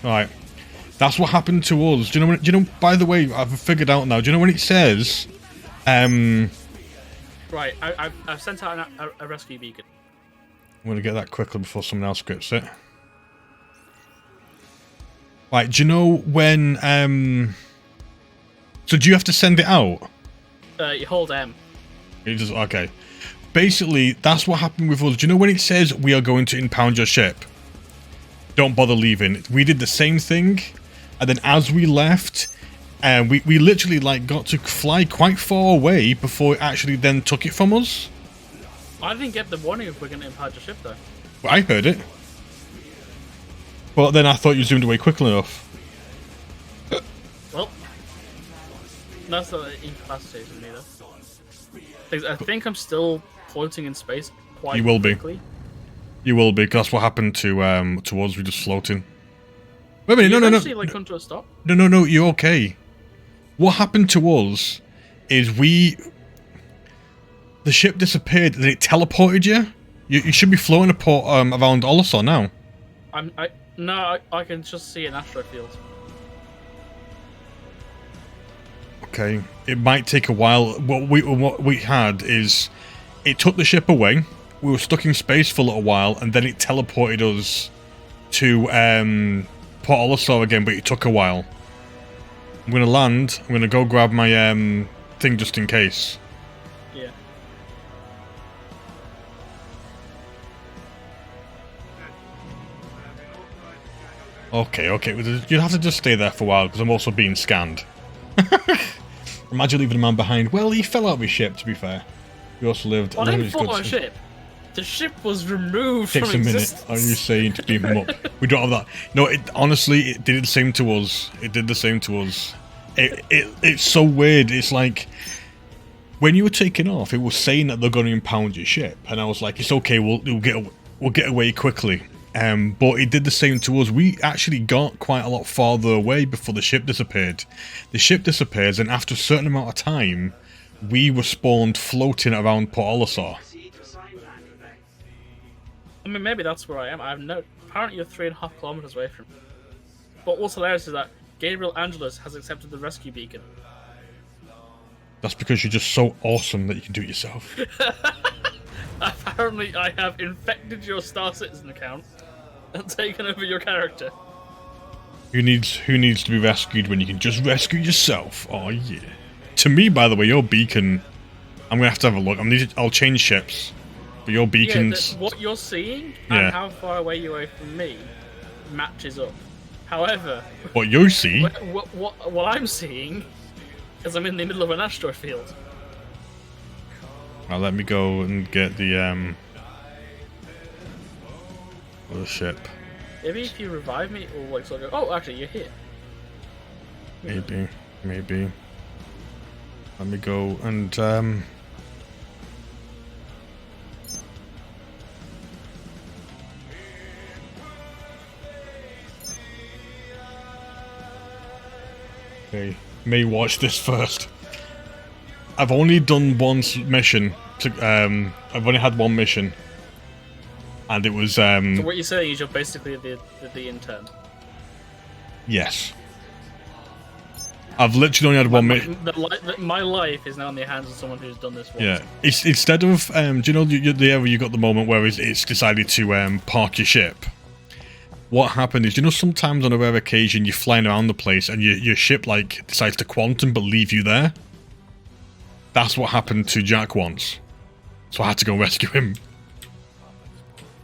Right. That's what happened to us. Do you know? By the way, I've figured out now. Do you know when it says, Right. I've sent out a rescue beacon. I'm gonna get that quickly before someone else scripts it. Right. Do you know when? So do you have to send it out? You hold M. It just okay. Basically, that's what happened with us. Do you know when it says we are going to impound your ship? Don't bother leaving. We did the same thing, and then as we left, we literally like got to fly quite far away before it actually then took it from us. I didn't get the warning if we're going to impound your ship though. Well, I heard it, but then I thought you zoomed away quickly enough. Well, that's not incapacitating me though. I think I'm still floating in space quite quickly. You will be, because that's what happened to us. We're just floating. Wait a minute, no. Like come to a stop? No, you're okay. What happened to us is the ship disappeared and it teleported you. You should be floating around Olisar now. I can just see an astro field. Okay, it might take a while. What we had is it took the ship away. We were stuck in space for a little while, and then it teleported us to Port Olisar again, but it took a while. I'm gonna land. I'm gonna go grab my thing just in case. Yeah. Okay. You'd have to just stay there for a while because I'm also being scanned. Imagine leaving a man behind. Well, he fell out of his ship, to be fair. We also lived. I didn't fall out of a ship. The ship was removed from existence. Takes a minute. Are you saying to beam him up? We don't have that. No, honestly, it did the same to us. It's so weird. It's like when you were taking off, it was saying that they're going to impound your ship, and I was like, it's okay. We'll get away quickly. But it did the same to us. We actually got quite a lot farther away before the ship disappeared. The ship disappears, and after a certain amount of time, we were spawned floating around Port Olisar. I mean, maybe that's where I am. Apparently, you're 3.5 kilometers away from me. But what's hilarious is that Gabriel Angelus has accepted the rescue beacon. That's because you're just so awesome that you can do it yourself. Apparently, I have infected your Star Citizen account and taken over your character. Who needs to be rescued when you can just rescue yourself? Oh yeah. To me, by the way, your beacon. I'm gonna have to have a look. I'll change ships. But your beacons. Yeah, what you're seeing and how far away you are from me matches up. However, what you see, what I'm seeing, is I'm in the middle of an asteroid field. Now let me go and get the ship. Maybe if you revive me, or like sort of go, oh, actually, you're here. Maybe. Let me go and Okay, may watch this first. I've only done one mission. I've only had one mission, and it was. So what you're saying is you're basically the intern. Yes. I've literally only had one mission. My life is now in the hands of someone who's done this once. Yeah. Instead of do you know you got the moment where it's decided to park your ship. What happened is, sometimes on a rare occasion you're flying around the place and your ship like decides to quantum but leave you there. That's what happened to Jack once. So I had to go rescue him.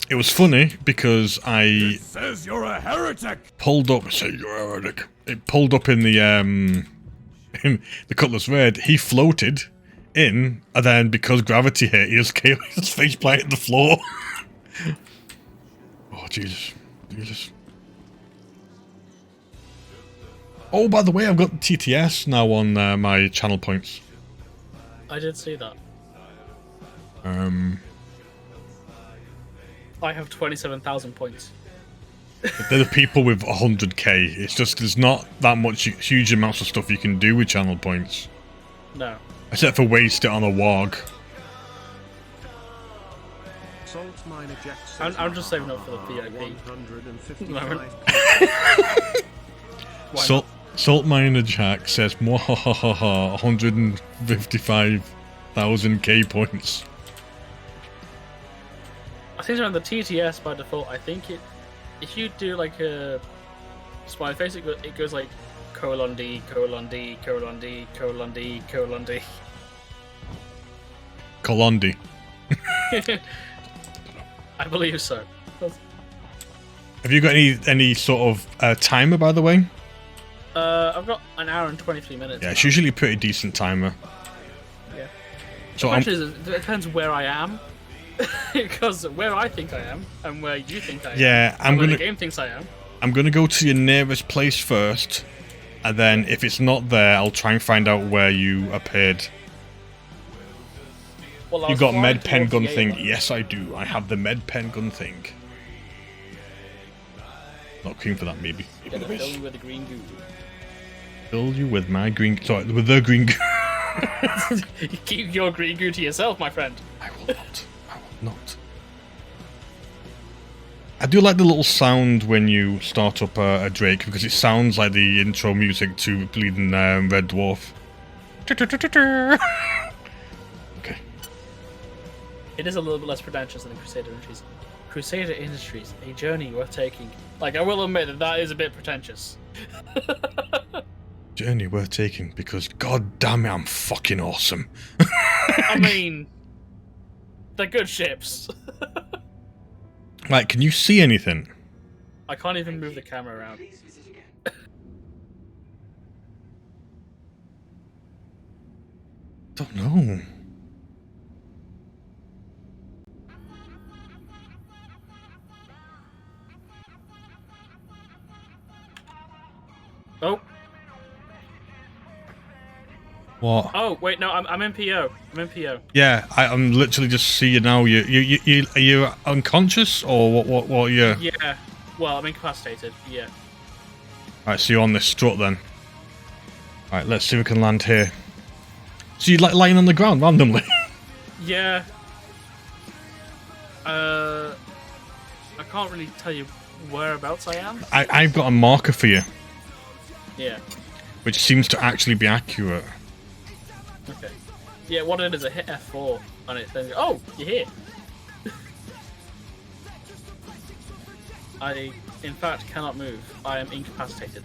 It was funny because it says you're a heretic. Pulled up. Say you're a heretic. It pulled up in the Cutlass Red. He floated in, and then because gravity hit, he just came his face planted the floor. Oh Jesus. Oh, by the way, I've got TTS now on my channel points. I did see that. I have 27,000 points. They're the people with 100k. It's just there's not that much huge amounts of stuff you can do with channel points. No. Except for waste it on a warg. I'm just saving up for the VIP. Salt Miner Jack says, "Mwahahaha, 155,000 K points." I think on the TTS by default, I think if you do like a smiley face, it goes like colon D, colon D, colon D, colon D, colon D. Colondi. I believe so. Have you got any sort of timer, by the way? I've got an hour and 23 minutes. Yeah, it's usually a pretty decent timer. Yeah. So it depends where I am. Because where I think I am and where you think I am. Yeah, where the game thinks I am. I'm gonna go to your nearest place first, and then if it's not there, I'll try and find out where you appeared. Well, you got med pen gun thing? Yes, I do. I have the med pen gun thing. Not keen for that, maybe. Fill you with the green goo. Fill you with my green. Sorry, with the green goo. You keep your green goo to yourself, my friend. I will not. I will not. I do like the little sound when you start up a Drake because it sounds like the intro music to Bleeding Red Dwarf. Okay. It is a little bit less pretentious than Crusader Industries. Crusader Industries, a journey worth taking. Like, I will admit that is a bit pretentious. Journey worth taking because, god damn it, I'm fucking awesome. I mean, they're good ships. Like, can you see anything? I can't even move the camera around. Don't know. Oh. What? Oh wait, no, I'm in PO. I'm in PO. Yeah, I'm literally just seeing you now. You are you unconscious or what? What are you? Yeah. Well, I'm incapacitated. Yeah. Alright, so you're on this strut then. Alright, let's see if we can land here. So you're like lying on the ground randomly? Yeah. I can't really tell you whereabouts I am. I've got a marker for you. Yeah. Which seems to actually be accurate. Okay. Yeah, what it is, I hit F4 and it then oh, you're here. I, in fact, cannot move. I am incapacitated.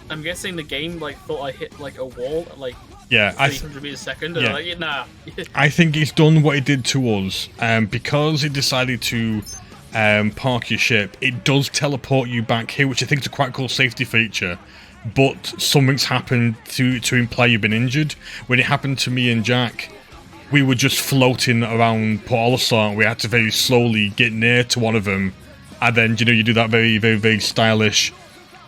I'm guessing the game like thought I hit like a wall at like 300 meters a second. And like, nah. I think it's done what it did to us, because it decided to park your ship. It does teleport you back here, which I think is a quite cool safety feature. But something's happened to imply you've been injured. When it happened to me and Jack, we were just floating around Port Olisar, and we had to very slowly get near to one of them, and then you do that very, very, very stylish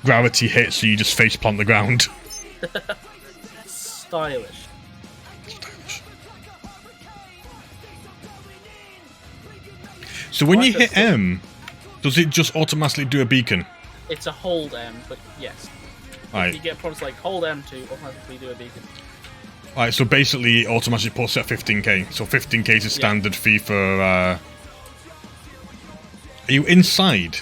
gravity hit, so you just face plant the ground. Stylish. So when you hit M, does it just automatically do a beacon? It's a hold M, but yes. Right. You get prompts like hold M to automatically do a beacon. Alright, so basically it automatically puts it at 15k. So 15k is a standard fee for... Are you inside?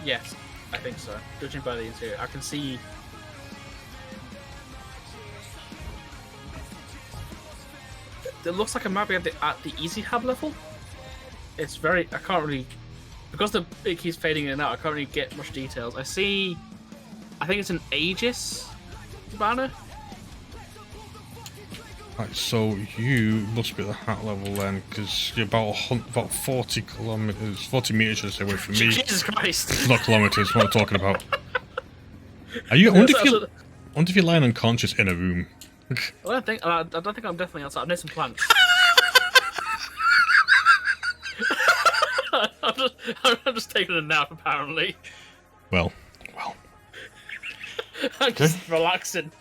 Yes, I think so. Judging by the interior, I can see... It looks like a map at the easy hub level. It's very... I can't really... Because it keeps fading in and out, I can't really get much details. I see... I think it's an Aegis banner. Right, so you must be at the hat level then, because you're about 40 kilometers, 40 meters, should I say, away from me. Jesus Christ! It's not kilometers. What I'm talking about. Are you? I wonder if you're lying unconscious in a room. I don't think I'm definitely outside. I've made some plants. I'm just taking a nap, apparently. Well. I'm just relaxing.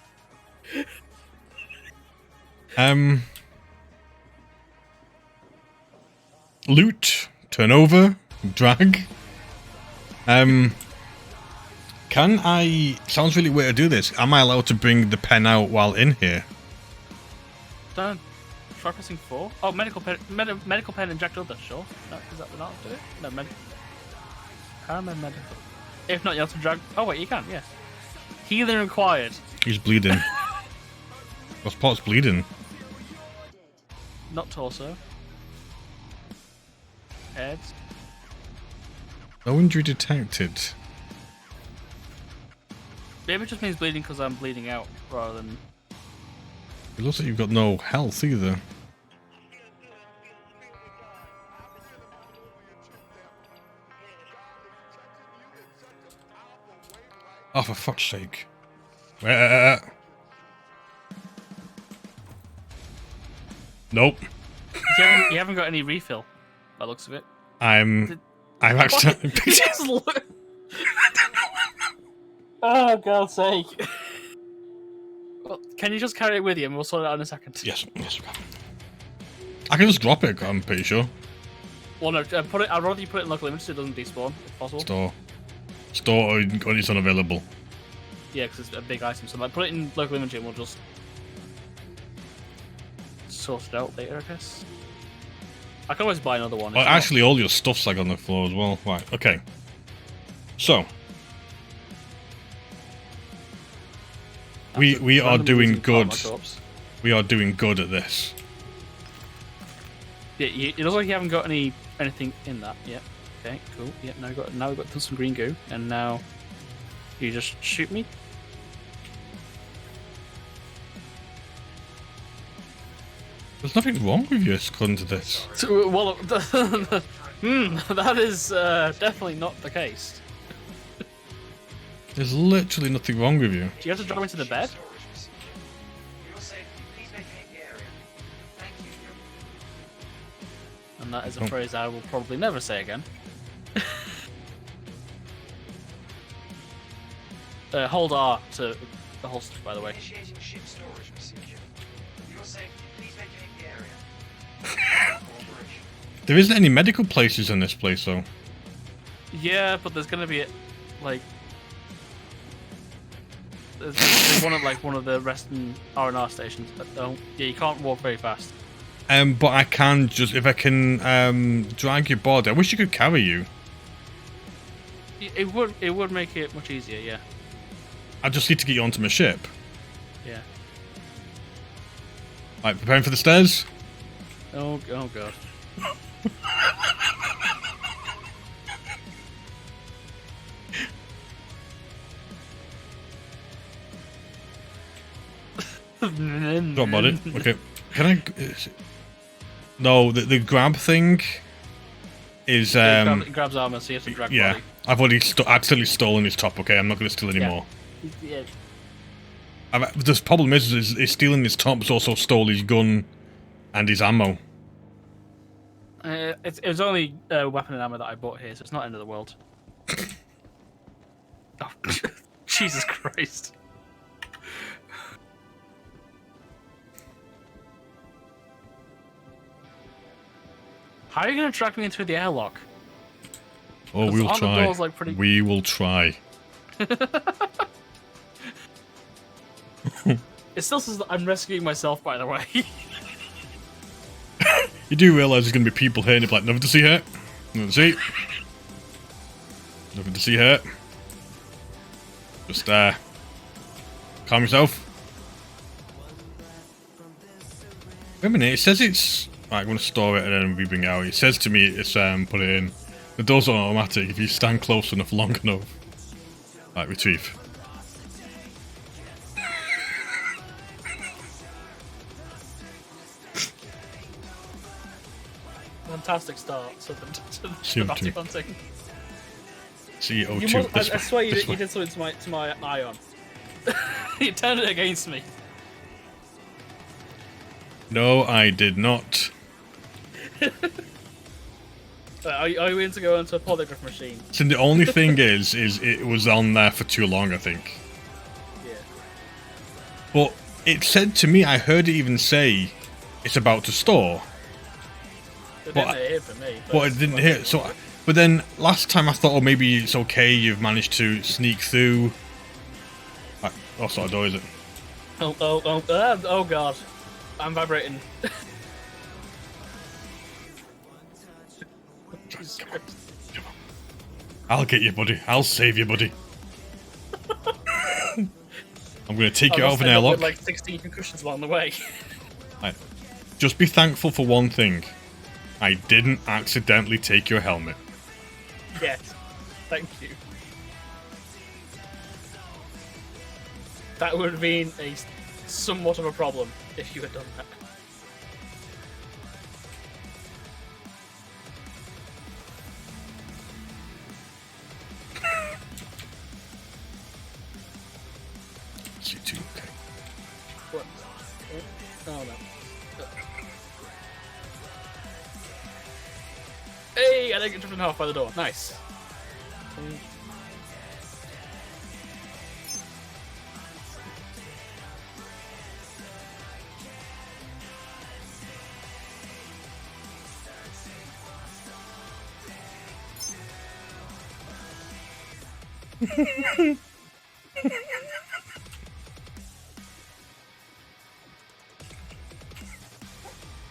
Loot, turnover, drag. Can I... Sounds really weird to do this. Am I allowed to bring the pen out while in here? Don't. Try pressing 4. Oh, medical pen inject other, sure. No, is that not do it? No, medical. Paramedical. If not, you have to drag. Oh wait, you can. Yeah. Healing required. He's bleeding. What spot's bleeding? Not torso. Head. No injury detected. Maybe it just means bleeding because I'm bleeding out rather than. It looks like you've got no health either. Oh, for fuck's sake. Nope. You haven't got any refill, by the looks of it. I've accidentally picked it. Oh, God's sake. Well, can you just carry it with you and we'll sort it out in a second? Yes, yes, we can. I can just drop it, I'm pretty sure. Well, no, put it. I'd rather you put it in local image so it doesn't despawn, if possible. Store or it's unavailable. Yeah, because it's a big item. So, like, put it in local image and we'll just sort it out later, I guess. I can always buy another one. Well, actually, all your stuff's like on the floor as well. Right, okay. So. We are doing good. We are doing good at this. Yeah, it looks like you haven't got anything in that yet. Okay, cool. Yeah, now we've got some green goo, and now you just shoot me. There's nothing wrong with you according to this. So, well, that is definitely not the case. There's literally nothing wrong with you. Do you have to drop into the bed? And that is a phrase I will probably never say again. Hold R to the holster, by the way. There isn't any medical places in this place, though. Yeah, but there's gonna be like there's one at like one of the resting R&R stations. But yeah, you can't walk very fast. But I can just if I can drag your body. I wish you could carry you. It would make it much easier. Yeah. I just need to get you onto my ship. Yeah. Right, preparing for the stairs. Oh god. Drop body. Okay. Can I? No, the grab thing is it grabs armor, so you have to drag body. I've already accidentally stolen his top. Okay, I'm not going to steal anymore. Yeah. The problem is stealing his top, but also stole his gun and his ammo. It was only weapon and ammo that I bought here, so it's not end of the world. Oh, Jesus Christ. How are you going to track me in through the airlock? Oh, we'll try. Like, pretty... We will try. It still says that I'm rescuing myself, by the way. You do realise there's going to be people here and you're like, nothing to see here. Nothing to see. Nothing to see here. Just, calm yourself. Wait a minute, it says it's... Right, I'm going to store it and then we bring it out. It says to me it's, put it in. The doors are automatic if you stand close enough, long enough. Right, retrieve. Fantastic start to CO2. bounty hunting. CO2. I swear you did something to my ion. You turned it against me. No, I did not. Are you in to go into a polygraph machine? So the only thing is it was on there for too long, I think. Yeah. But it said to me, I heard it even say it's about to store. It didn't hit for me. But it didn't hit. So, but then last time I thought, oh, maybe it's okay. You've managed to sneak through. Oh, sorry, door is it? Oh God, I'm vibrating. I'll get you, buddy. I'll save you, buddy. I'm going to take you out of an airlock. With like 16 concussions along the way. Right. Just be thankful for one thing. I didn't accidentally take your helmet. Yes. Thank you. That would have been somewhat of a problem if you had done that. C2, okay. What? Oh no. Hey, I didn't get driven half by the door. Nice.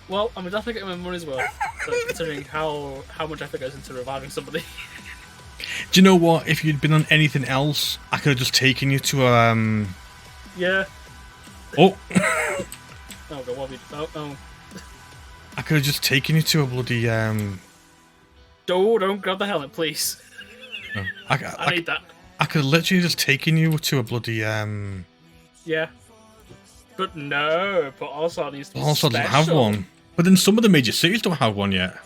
Well, I'm definitely getting my money's worth, considering how much effort goes into reviving somebody. Do you know what? If you'd been on anything else, I could have just taken you to a, Yeah. Oh! Oh god, what have you... Oh. I could have just taken you to a bloody, Don't grab the helmet, please. No. I need that. I could have literally just taken you to a bloody, Yeah. But no, but also needs to be Also doesn't special. have one. But then some of the major cities don't have one yet.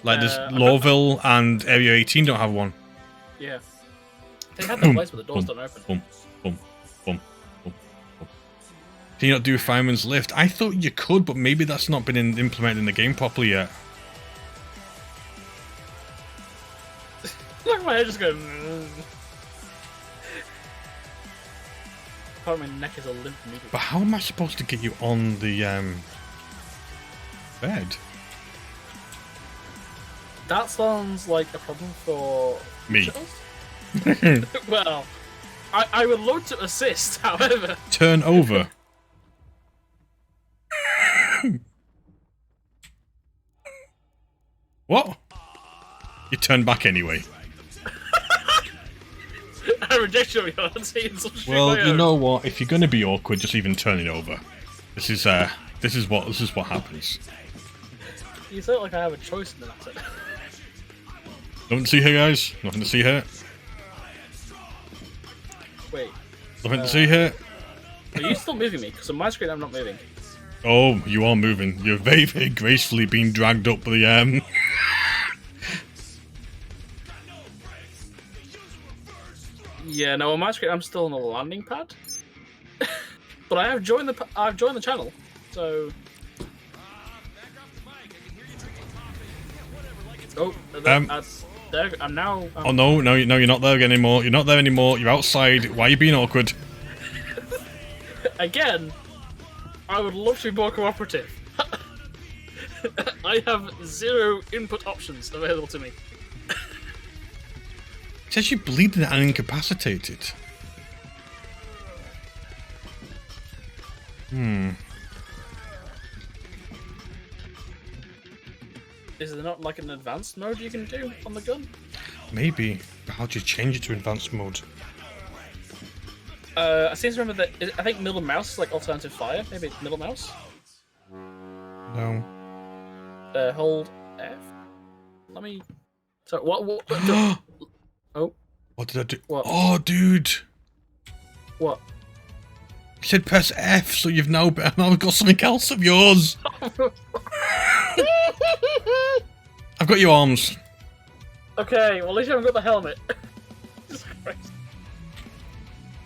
Like there's Lowville and Area 18 don't have one. Yeah. They have that place where the doors don't open. Boom, boom, boom, boom, boom. Can you not do Fireman's Lift? I thought you could, but maybe that's not been implemented in the game properly yet. Look at my head just going... Part of my neck is a limp immediately. But how am I supposed to get you on the bed? That sounds like a problem for... Me. Well, I would love to assist, however. Turn over. What? You turn back anyway. I reject your reality in some Well, you know what? If you're gonna be awkward, just even turn it over. This is what happens. You sound like I have a choice in the matter. Nothing to see here, guys. Nothing to see here. Wait. Nothing to see here. Are you still moving me? Because on my screen I'm not moving. Oh, you are moving. You're very, very gracefully being dragged up the Yeah, no, on my screen I'm still on the landing pad. But I have joined the channel, so. Oh, there. I'm now. Oh no, you're not there anymore. You're not there anymore. You're outside. Why are you being awkward? Again, I would love to be more cooperative. I have 0 input options available to me. It says you're bleeding and incapacitated. Is there not like an advanced mode you can do on the gun? Maybe. But how do you change it to advanced mode? I seem to remember that. I think middle mouse is like alternative fire. Maybe it's middle mouse. No. Hold F. Let me. So what oh. What did I do? What? Oh, dude. What? You said press F, so you've now got something else of yours. I've got your arms. Okay, well at least you haven't got the helmet. Jesus Christ.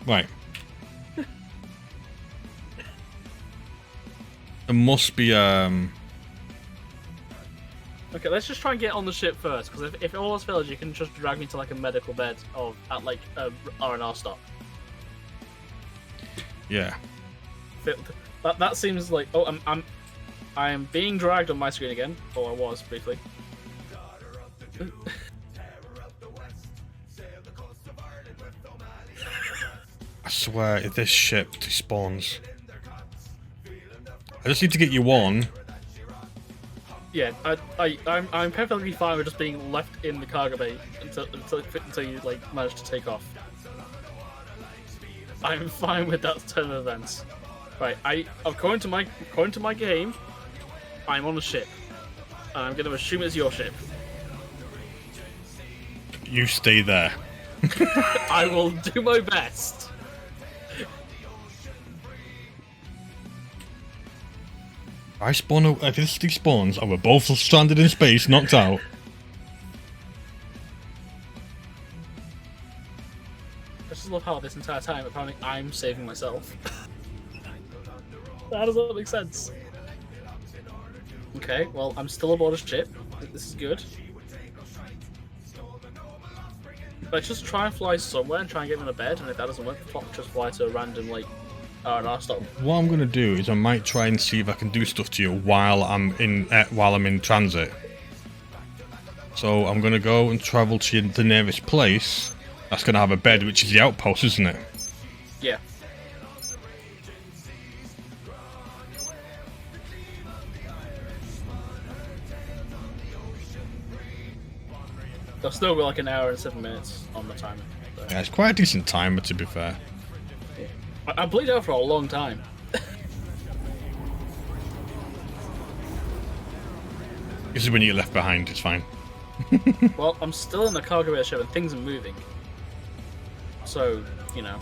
Right. There must be Okay, let's just try and get on the ship first, because if all else fails, you can just drag me to like a medical bed at like a R&R stop. Yeah. That seems like I am being dragged on my screen again, or I was briefly. I swear, if this ship despawns, I just need to get you on. Yeah, I'm perfectly fine with just being left in the cargo bay until you like manage to take off. I'm fine with that turn of events. Right, according to my game, I'm on a ship, and I'm going to assume it's your ship. You stay there. I will do my best. I spawn out. If this spawns, and we're both stranded in space, knocked out. I just love how this entire time, apparently, I'm saving myself. How does that make sense? Okay, well, I'm still aboard a ship. This is good. Let's just try and fly somewhere and try and get in a bed, and if that doesn't work, just fly to a random, like, R&R stop. What I'm gonna do is I might try and see if I can do stuff to you while I'm in transit. So I'm gonna go and travel to the nearest place. That's gonna have a bed, which is the outpost, isn't it? Yeah. I've still got like an hour and 7 minutes on the timer. So. Yeah, it's quite a decent timer, to be fair. I bleed out for a long time. This is when you get left behind, it's fine. Well, I'm still in the cargo bay ship and things are moving. So, you know.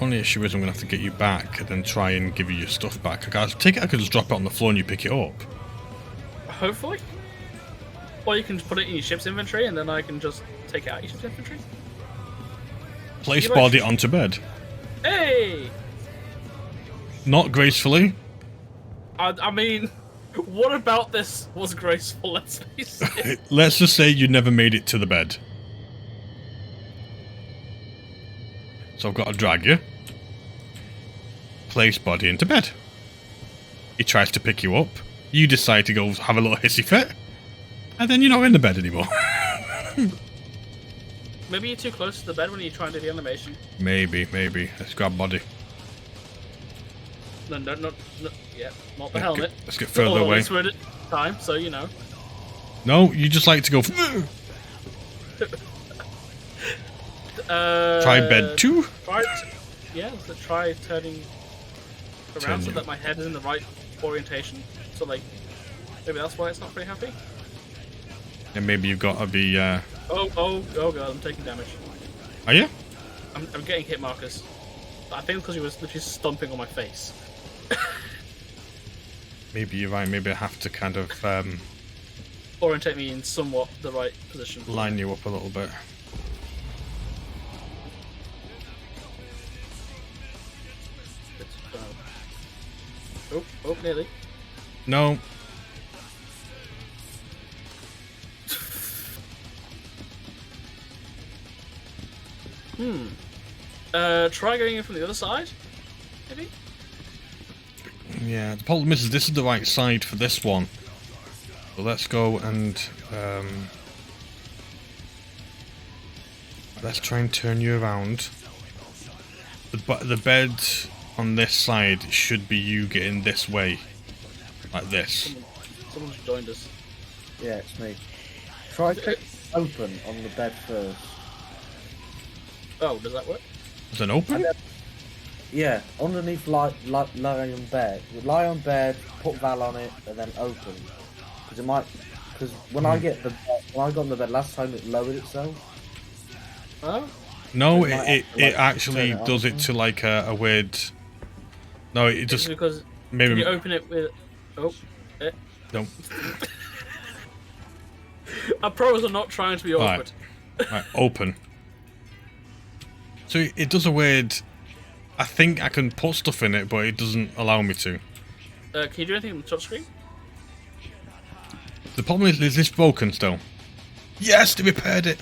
Only issue is I'm gonna have to get you back and then try and give you your stuff back. I take it I could just drop it on the floor and you pick it up. Hopefully. Or you can just put it in your ship's inventory and then I can just take it out of your ship's inventory. Place body onto bed. Hey! Not gracefully. I mean, what about this was graceful, let's face it. Let's just say you never made it to the bed. So I've got to drag you. Place body into bed. He tries to pick you up. You decide to go have a little hissy fit. And then you're not in the bed anymore. Maybe you're too close to the bed when you try and do the animation. Maybe. Let's grab body. No, yeah, not the helmet. Let's get further away. We're at time, so you know. No, you just like to go. Try bed 2. Try turning around so that my head is in the right orientation. So like, maybe that's why it's not very happy. And maybe you've got to be. Oh god, I'm taking damage. Are you? I'm getting hit markers. I think because he was literally stomping on my face. Maybe you're right. Maybe I have to kind of orientate me in somewhat the right position. Line you up a little bit. Oh, nearly. No. Try going in from the other side, maybe? Yeah, the problem is this is the right side for this one. So let's go and let's try and turn you around. The bed on this side should be you getting this way, like this. Someone's joined us. Yeah, it's me. Try click open on the bed first. Oh, does that work? Is it open? Yeah, underneath lie on bed. You lie on bed, put Val on it, and then open. Because it might. Because when I got on the bed last time, it lowered itself. Oh. No, it actually does it to like a weird. No, it just because maybe can you open it with. Oh. No. I promise I'm not trying to be awkward. Right, open. So it does a weird. I think I can put stuff in it, but it doesn't allow me to. Can you do anything on the touchscreen? The problem is this broken still? Yes, they repaired it.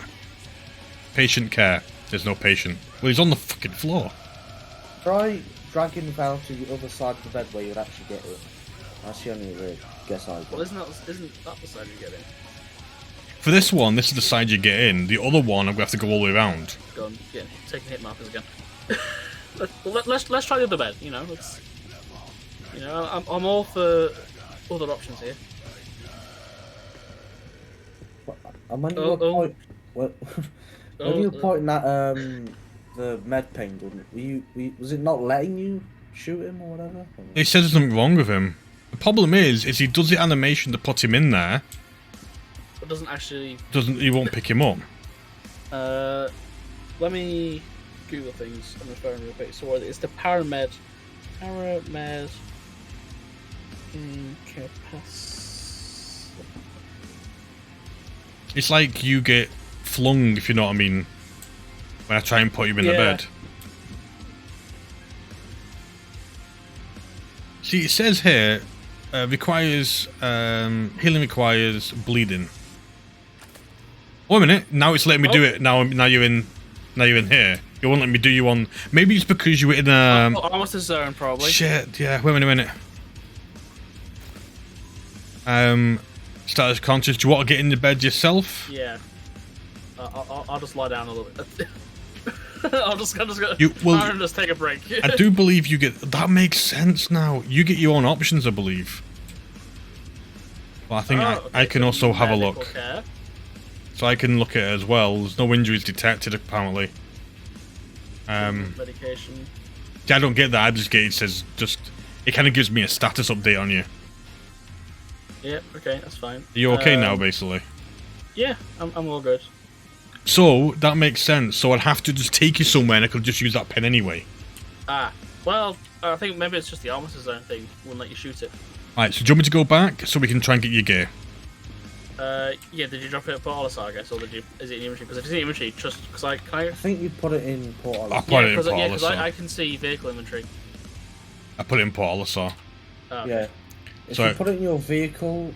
Patient care. There's no patient. Well, he's on the fucking floor. Try dragging Val to the other side of the bed where you'd actually get it. That's the only guess I got. Well, isn't that the side you get in? For this one, this is the side you get in. The other one, I'm gonna have to go all the way around. Go on, taking hit markers again. let's try the other bed. You know, I'm all for other options here. And when you were point, when you were pointing at the med penguin, was it not letting you shoot him or whatever? It says there's something wrong with him. The problem is he does the animation to put him in there. But doesn't actually. He won't pick him up. Let me Google things on the phone real quick. So it's the Paramed. Incapacity. It's like you get flung, if you know what I mean, when I try and put you in the bed. See, it says here, requires healing requires bleeding. Wait a minute, now it's letting me do it. Now you're in here. It won't let me do you on. Maybe it's because you were in almost a zone, probably. Shit, yeah. Wait a minute. Status conscious. Do you want to get in the bed yourself? Yeah. I'll just lie down a little bit. I'll just go. Just take a break. I do believe you get. That makes sense now. You get your own options, I believe. But I think I can also have a look. Care. So I can look at it as well. There's no injuries detected, apparently. Medication. Yeah, I don't get that. I just get it says it kind of gives me a status update on you. Yeah. Okay, that's fine. Are you okay now, basically? Yeah, I'm all good. So that makes sense. So I'd have to just take you somewhere, and I could just use that pen anyway. Well, I think maybe it's just the armor zone thing. Wouldn't let you shoot it. Right. So do you want me to go back so we can try and get your gear? Yeah, did you drop it at Port Olisar, I guess, or is it in inventory? Because if it's in inventory, just because I think you put it in Port Olisar. I put it in Port Olisar. Yeah, because I can see vehicle inventory. I put it in Port Olisar. Yeah. If you put it in your vehicle,